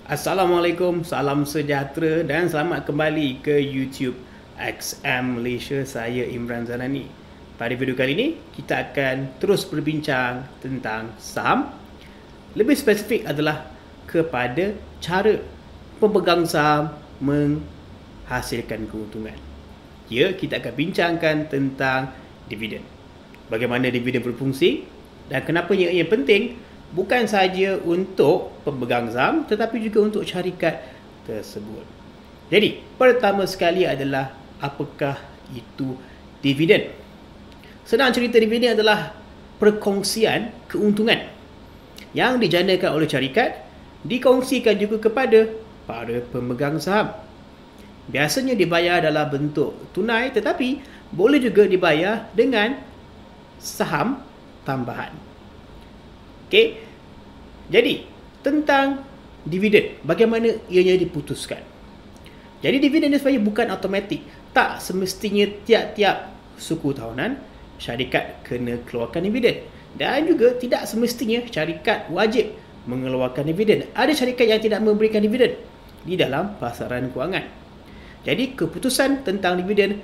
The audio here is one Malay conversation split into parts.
Assalamualaikum, salam sejahtera dan selamat kembali ke YouTube XM Malaysia. Saya Imran Zalani. Pada video kali ini, kita akan terus berbincang tentang saham. Lebih spesifik adalah kepada cara pemegang saham menghasilkan keuntungan. Ya, kita akan bincangkan tentang dividen. Bagaimana dividen berfungsi dan kenapa ia penting bukan sahaja untuk pemegang saham tetapi juga untuk syarikat tersebut. Jadi, pertama sekali adalah apakah itu dividen? Senang cerita, dividen adalah perkongsian keuntungan yang dijanakan oleh syarikat dikongsikan juga kepada para pemegang saham. Biasanya dibayar dalam bentuk tunai tetapi boleh juga dibayar dengan saham tambahan. Okey. Jadi, tentang dividen, bagaimana ianya diputuskan. Jadi, dividen ini sebenarnya bukan automatik. Tak semestinya tiap-tiap suku tahunan syarikat kena keluarkan dividen. Dan juga tidak semestinya syarikat wajib mengeluarkan dividen. Ada syarikat yang tidak memberikan dividen di dalam pasaran kewangan. Jadi, keputusan tentang dividen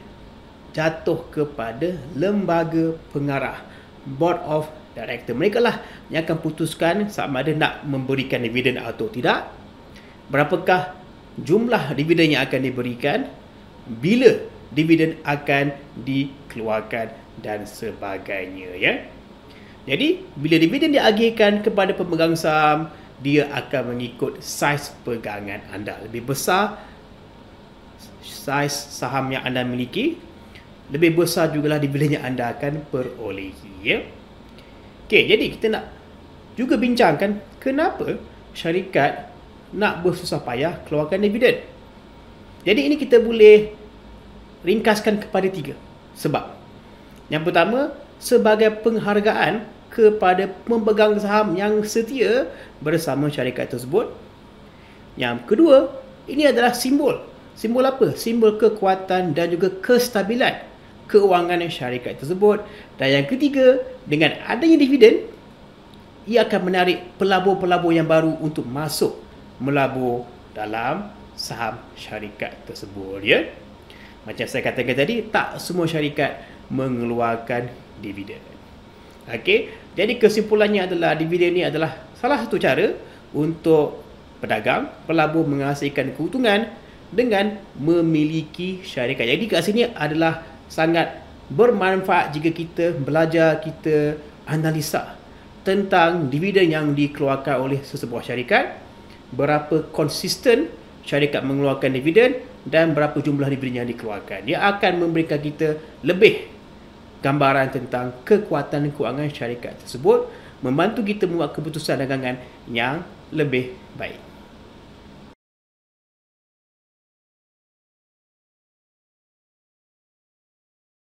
jatuh kepada lembaga pengarah, Board of Director. Mereka lah yang akan putuskan sama ada nak memberikan dividen atau tidak, berapakah jumlah dividen yang akan diberikan, bila dividen akan dikeluarkan dan sebagainya, ya. Jadi, bila dividen diagihkan kepada pemegang saham, dia akan mengikut saiz pegangan anda. Lebih besar saiz saham yang anda miliki, lebih besar jugalah dividen yang anda akan perolehi, ya. Okey, jadi kita nak juga bincangkan kenapa syarikat nak bersusah payah keluarkan dividen. Jadi ini kita boleh ringkaskan kepada 3 sebab. Yang pertama, sebagai penghargaan kepada pemegang saham yang setia bersama syarikat tersebut. Yang kedua, ini adalah simbol. Simbol apa? Simbol kekuatan dan juga kestabilan keuangan syarikat tersebut. Dan yang ketiga, dengan adanya dividen, ia akan menarik pelabur-pelabur yang baru untuk masuk melabur dalam saham syarikat tersebut, ya. Macam saya katakan tadi, tak semua syarikat mengeluarkan dividen. Okey, jadi kesimpulannya adalah dividen ini adalah salah satu cara untuk pedagang, pelabur menghasilkan keuntungan dengan memiliki syarikat. Jadi kat sini adalah sangat bermanfaat jika kita belajar, kita analisa tentang dividen yang dikeluarkan oleh sesebuah syarikat, berapa konsisten syarikat mengeluarkan dividen dan berapa jumlah dividen yang dikeluarkan. Dia akan memberikan kita lebih gambaran tentang kekuatan keuangan syarikat tersebut, membantu kita membuat keputusan dagangan yang lebih baik.